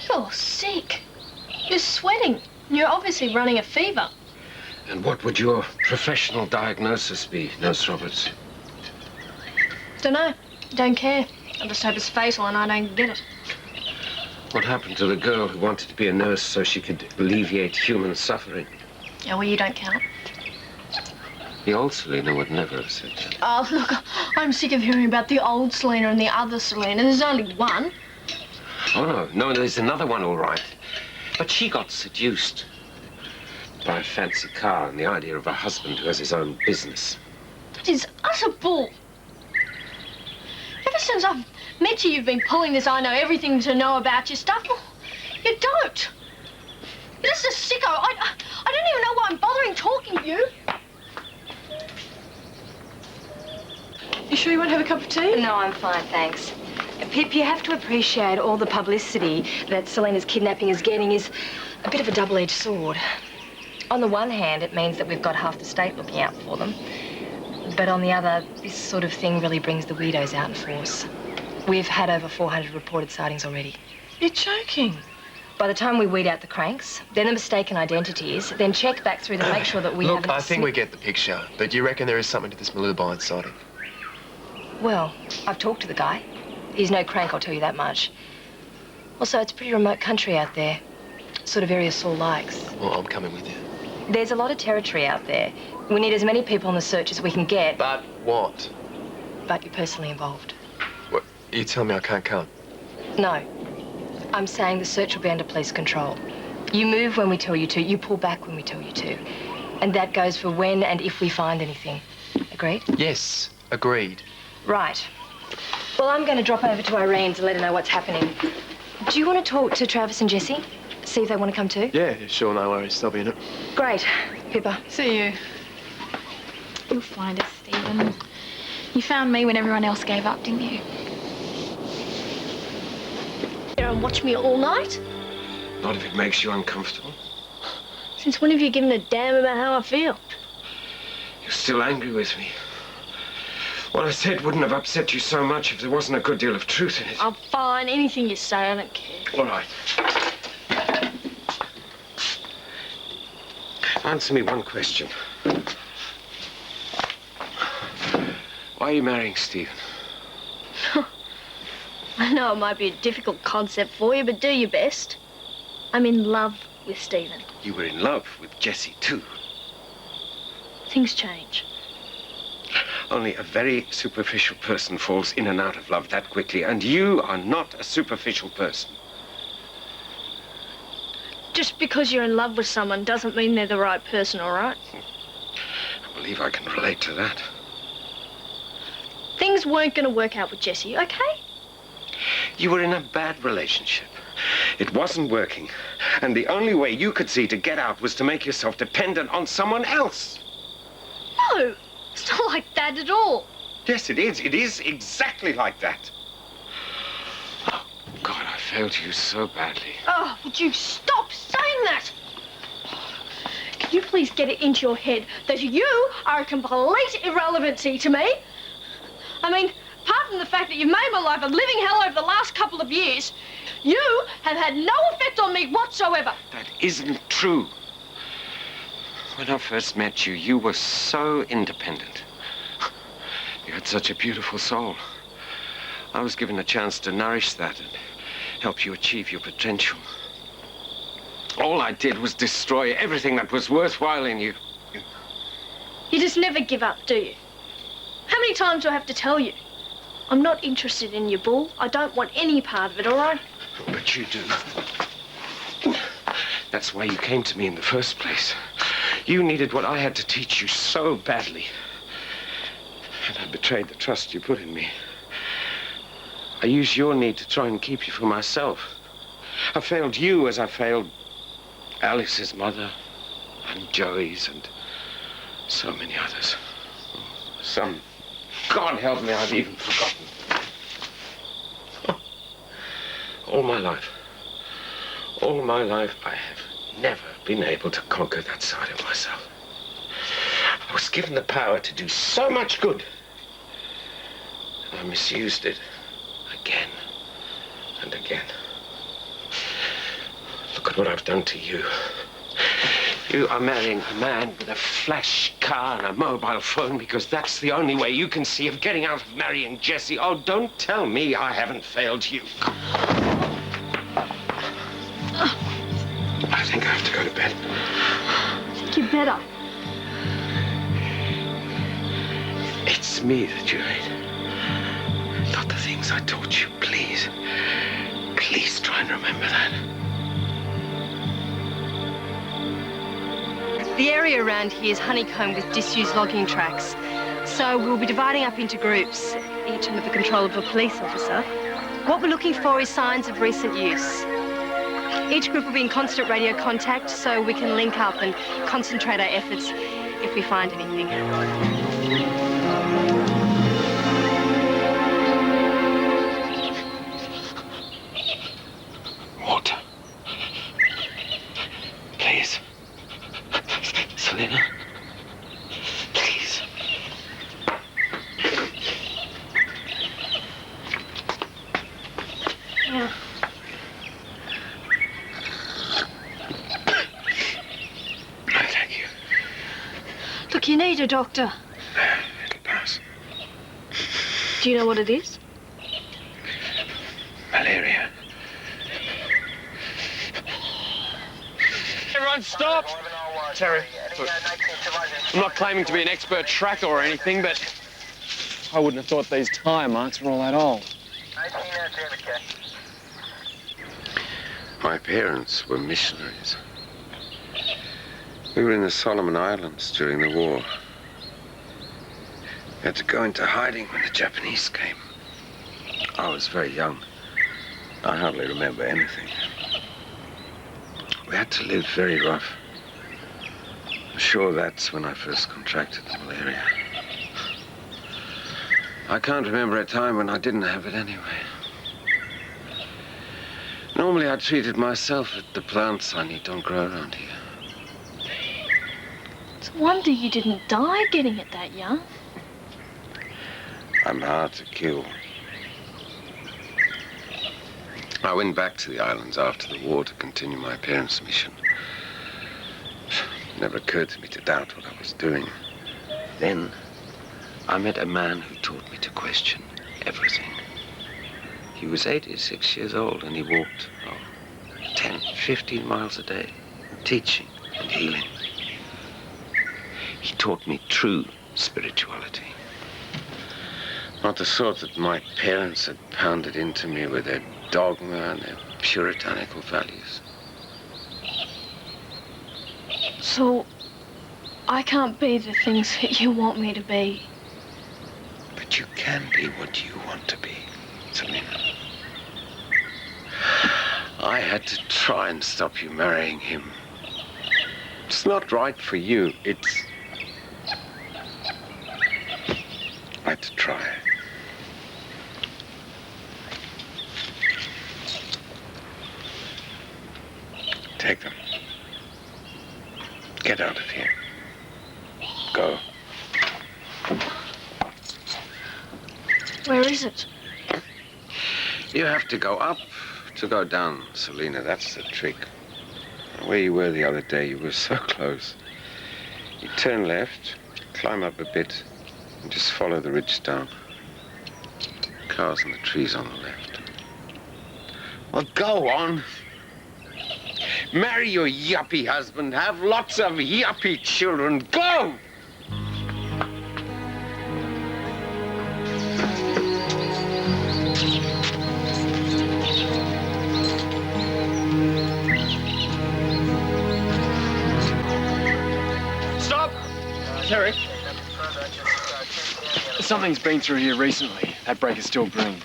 You're sick. You're sweating. You're obviously running a fever. And what would your professional diagnosis be, Nurse Roberts? Dunno. Don't care. I just hope it's fatal and I don't get it. What happened to the girl who wanted to be a nurse so she could alleviate human suffering? Yeah, well, you don't count. The old Selina would never have said that. Oh, look, I'm sick of hearing about the old Selina and the other Selina. There's only one. Oh, no, there's another one, all right. But she got seduced by a fancy car and the idea of a husband who has his own business. That is utter bull. Ever since I've met you, you've been pulling this I know everything to know about you stuff. Well, you don't. You're just a sicko. I don't even know why I'm bothering talking to you. You sure you won't have a cup of tea? No, I'm fine, thanks. Pip, you have to appreciate all the publicity that Selina's kidnapping is getting is a bit of a double-edged sword. On the one hand, it means that we've got half the state looking out for them. But on the other, this sort of thing really brings the weirdos out in force. We've had over 400 reported sightings already. You're joking. By the time we weed out the cranks, then the mistaken identities, then check back through them, make sure that we haven't... Look, I think we get the picture, but you reckon there is something to this Malubine sighting? Well, I've talked to the guy. He's no crank, I'll tell you that much. Also, it's a pretty remote country out there. Sort of area Saul likes. Well, I'm coming with you. There's a lot of territory out there. We need as many people on the search as we can get. But what? But you're personally involved. What? You tell me I can't come? No. I'm saying the search will be under police control. You move when we tell you to, you pull back when we tell you to. And that goes for when and if we find anything. Agreed? Yes, agreed. Right. Well, I'm going to drop over to Irene's and let her know what's happening. Do you want to talk to Travis and Jessie? See if they want to come too? Yeah, sure, no worries. They'll be in it. Great. Pippa. See you. You'll find us, Stephen. You found me when everyone else gave up, didn't you? Here and watch me all night? Not if it makes you uncomfortable. Since when have you given a damn about how I feel? You're still angry with me. What I said wouldn't have upset you so much if there wasn't a good deal of truth in it. I'm fine. Anything you say, I don't care. All right. Answer me one question. Why are you marrying Stephen? I know it might be a difficult concept for you, but do your best. I'm in love with Stephen. You were in love with Jessie, too. Things change. Only a very superficial person falls in and out of love that quickly, and you are not a superficial person. Just because you're in love with someone doesn't mean they're the right person, all right? I believe I can relate to that. Things weren't going to work out with Jessie, okay? You were in a bad relationship. It wasn't working, and the only way you could see to get out was to make yourself dependent on someone else. No, it's not like that at all. Yes, it is. It is exactly like that. Oh, God, I failed you so badly. Oh, would you stop saying that? Can you please get it into your head that you are a complete irrelevancy to me? I mean, apart from the fact that you've made my life a living hell over the last couple of years, you have had no effect on me whatsoever. That isn't true. When I first met you, you were so independent. You had such a beautiful soul. I was given a chance to nourish that and help you achieve your potential. All I did was destroy everything that was worthwhile in you. You just never give up, do you? How many times do I have to tell you? I'm not interested in you, Bull. I don't want any part of it, all right? But you do. That's why you came to me in the first place. You needed what I had to teach you so badly. And I betrayed the trust you put in me. I used your need to try and keep you for myself. I failed you as I failed Alice's mother and Joey's and so many others. Some, God help me, I've even forgotten. All my life, I have never been able to conquer that side of myself. I was given the power to do so much good, and I misused it again and again. Look at what I've done to you. You are marrying a man with a flash car and a mobile phone because that's the only way you can see of getting out of marrying Jesse. Oh, don't tell me I haven't failed you. I think I have to go to bed. I think you better. It's me that you hate. Not the things I taught you, please. Please try and remember that. The area around here is honeycombed with disused logging tracks. So we'll be dividing up into groups, each under the control of a police officer. What we're looking for is signs of recent use. Each group will be in constant radio contact so we can link up and concentrate our efforts if we find anything. Water. Please. Selina. Please. Yeah. Thank you. Look, you need a doctor. It'll pass. Do you know what it is? Malaria. Everyone stop! Terry, look, I'm not claiming to be an expert tracker or anything, but I wouldn't have thought these tyre marks were all that old. My parents were missionaries. We were in the Solomon Islands during the war. We had to go into hiding when the Japanese came. I was very young. I hardly remember anything. We had to live very rough. I'm sure that's when I first contracted the malaria. I can't remember a time when I didn't have it anyway. Normally I treated myself at the plants I need don't grow around here. It's a wonder you didn't die getting it that young. I'm hard to kill. I went back to the islands after the war to continue my parents' mission. It never occurred to me to doubt what I was doing. Then I met a man who taught me to question everything. He was 86 years old and he walked 10, 15 miles a day, teaching and healing. He taught me true spirituality. Not the sort that my parents had pounded into me with their dogma and their puritanical values. So, I can't be the things that you want me to be. But you can be what you want to be, Selina. I had to try and stop you marrying him. It's not right for you. I had to try. Take them. Get out of here. Go. Where is it? You have to go up to go down, Selina. That's the trick. Where you were the other day, you were so close. You turn left, climb up a bit, and just follow the ridge down. Cars and the trees on the left. Well, go on. Marry your yuppie husband. Have lots of yuppie children. Go! Stop! Terry. Something's been through here recently. That brake is still green.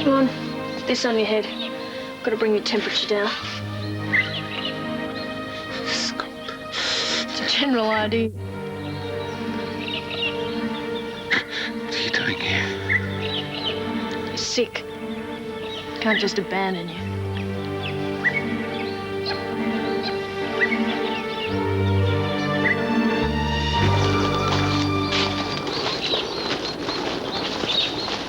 Come on, this on your head. Got to bring your temperature down. It's a general idea. What are you doing here? You're sick. Can't just abandon you.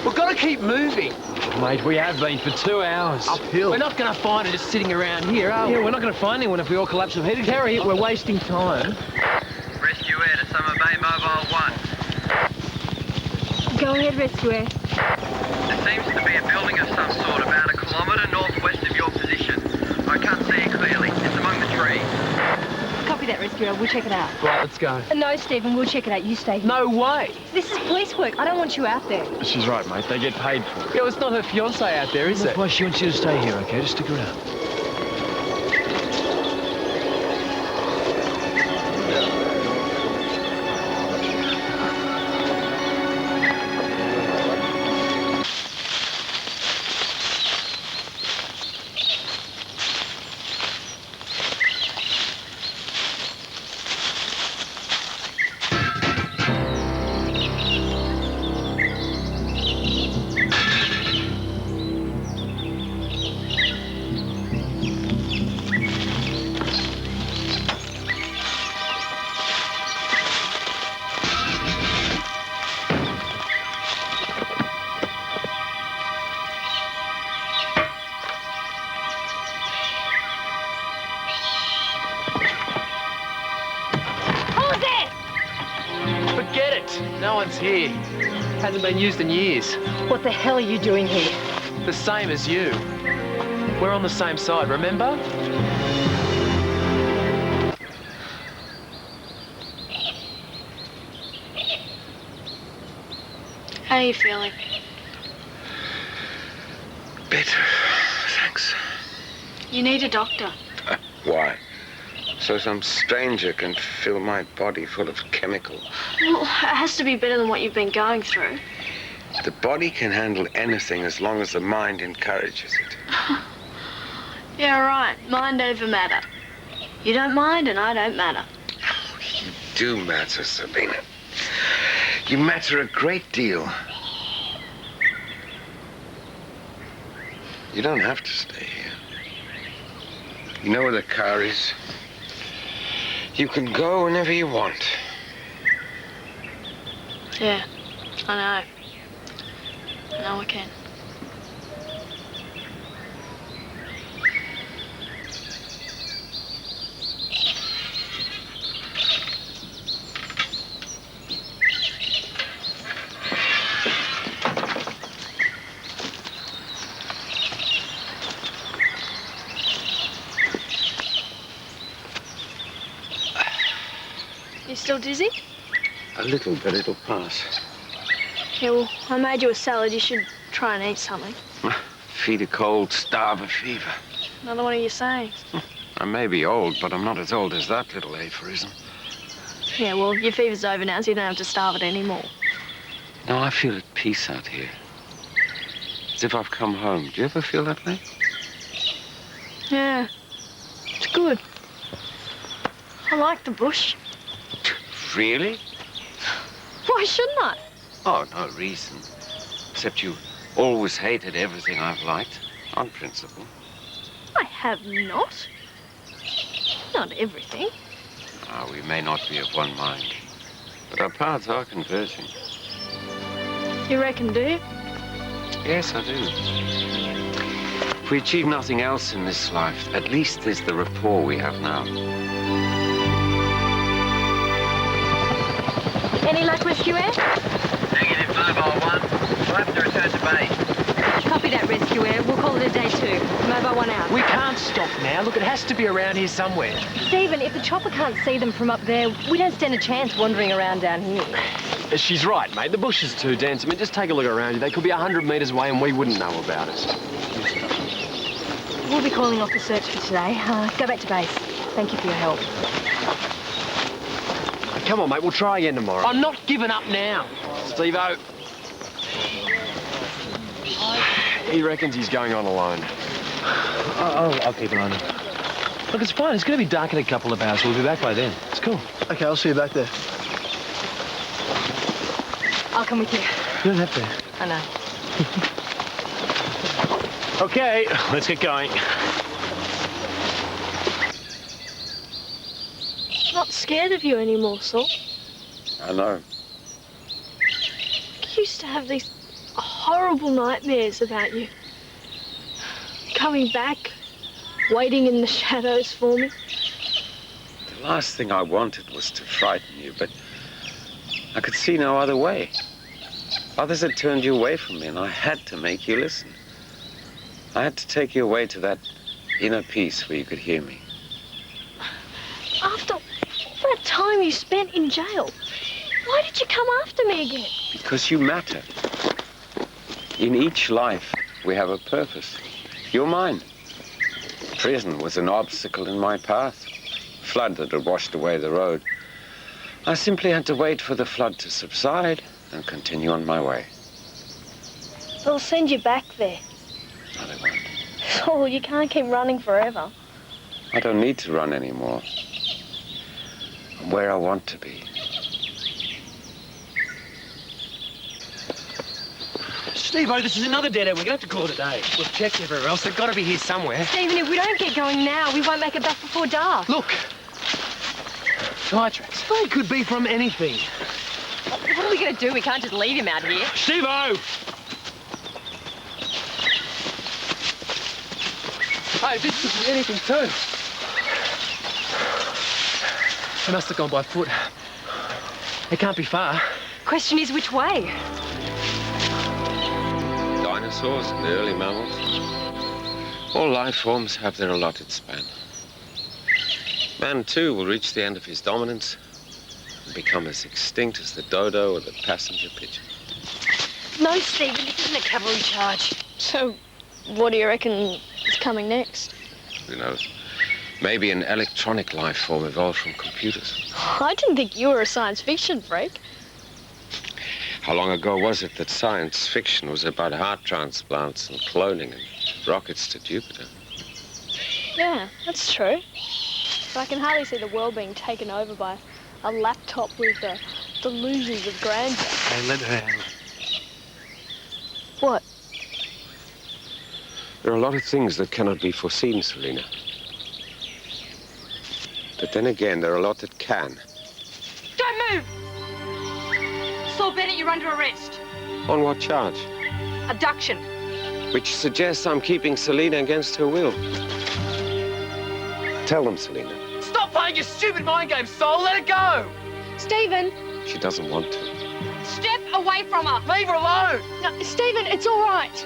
We've got to keep moving. Mate, we have been for 2 hours. Uphill. We're not going to find her just sitting around here, are we? Yeah, we're not going to find anyone if we all collapse of head. Terry, we're wasting time. Rescue Air to Summer Bay Mobile 1. Go ahead, Rescue Air. There seems to be a building of some sort about 1 kilometre northwest of your position. I can't see it clearly. It's among the trees. Copy that, Rescue Air. We'll check it out. Right, let's go. No, Stephen, we'll check it out. You stay here. No way. This is police work. I don't want you out there. She's right, mate. They get paid for it. Yeah, well, it's not her fiancé out there, is it? That's why she wants you to stay here, okay? Just stick around. Forget it. No one's here. Hasn't been used in years. What the hell are you doing here? The same as you. We're on the same side, remember? How are you feeling? Better, thanks. You need a doctor. Why? So some stranger can fill my body full of chemicals. Well, it has to be better than what you've been going through. The body can handle anything as long as the mind encourages it. Yeah, right. Mind over matter. You don't mind and I don't matter. You do matter, Selina. You matter a great deal. You don't have to stay here. You know where the car is. You can go whenever you want. Yeah, I know. I know I can. You still dizzy? A little, but it'll pass. Yeah, well, I made you a salad. You should try and eat something. Feed a cold, starve a fever. Another one of your sayings. I may be old, but I'm not as old as that little aphorism. Yeah, well, your fever's over now, so you don't have to starve it anymore. No, I feel at peace out here. As if I've come home. Do you ever feel that way? Yeah, it's good. I like the bush. Really? Why shouldn't I? Oh, no reason. Except you always hated everything I've liked, on principle. I have not. Not everything. Ah, we may not be of one mind, but our paths are converging. You reckon, do you? Yes, I do. If we achieve nothing else in this life, at least there's the rapport we have now. Any luck, Rescue Air? Negative, Mobile 1. We'll have to return to base. Copy that, Rescue Air. We'll call it a day 2. Mobile 1 out. We can't stop now. Look, it has to be around here somewhere. Stephen, if the chopper can't see them from up there, we don't stand a chance wandering around down here. She's right, mate. The bush is too dense. I mean, just take a look around you. They could be 100 metres away and we wouldn't know about it. We'll be calling off the search for today. Go back to base. Thank you for your help. Come on, mate. We'll try again tomorrow. I'm not giving up now. Steve-O. He reckons he's going on alone. I'll keep an eye on him. Look, it's fine. It's going to be dark in a couple of hours. We'll be back by then. It's cool. Okay, I'll see you back there. I'll come with you. You don't have to. I know. Okay, let's get going. I'm not scared of you anymore, Saul. I know. I used to have these horrible nightmares about you. Coming back, waiting in the shadows for me. The last thing I wanted was to frighten you, but I could see no other way. Others had turned you away from me, and I had to make you listen. I had to take you away to that inner peace where you could hear me. After that time you spent in jail, why did you come after me again? Because you matter. In each life, we have a purpose. You're mine. Prison was an obstacle in my path. Flood that had washed away the road. I simply had to wait for the flood to subside and continue on my way. They'll send you back there. No, they won't. Saul, you can't keep running forever. I don't need to run anymore. I'm where I want to be. Steve-O, this is another dead end. We're going to have to call it a day. We've checked everywhere else. They've got to be here somewhere. Stephen, if we don't get going now, we won't make it back before dark. Look. Tire tracks. They could be from anything. What are we going to do? We can't just leave him out here. Steve-O! Hey, this could be anything too. They must have gone by foot. They can't be far. Question is, which way? Dinosaurs and the early mammals. All life forms have their allotted span. Man, too, will reach the end of his dominance and become as extinct as the dodo or the passenger pigeon. No, Stephen, this isn't a cavalry charge. So, what do you reckon is coming next? Who knows? Maybe an electronic life form evolved from computers. I didn't think you were a science fiction freak. How long ago was it that science fiction was about heart transplants and cloning and rockets to Jupiter? Yeah, that's true. But I can hardly see the world being taken over by a laptop with delusions of grandeur. Hey, let her handle it. What? There are a lot of things that cannot be foreseen, Selina. But then again, there are a lot that can. Don't move! Saul Bennett, you're under arrest. On what charge? Abduction. Which suggests I'm keeping Selina against her will. Tell them, Selina. Stop playing your stupid mind games, Saul. Let it go. Stephen! She doesn't want to. Step away from her. Leave her alone. No, Stephen, it's all right.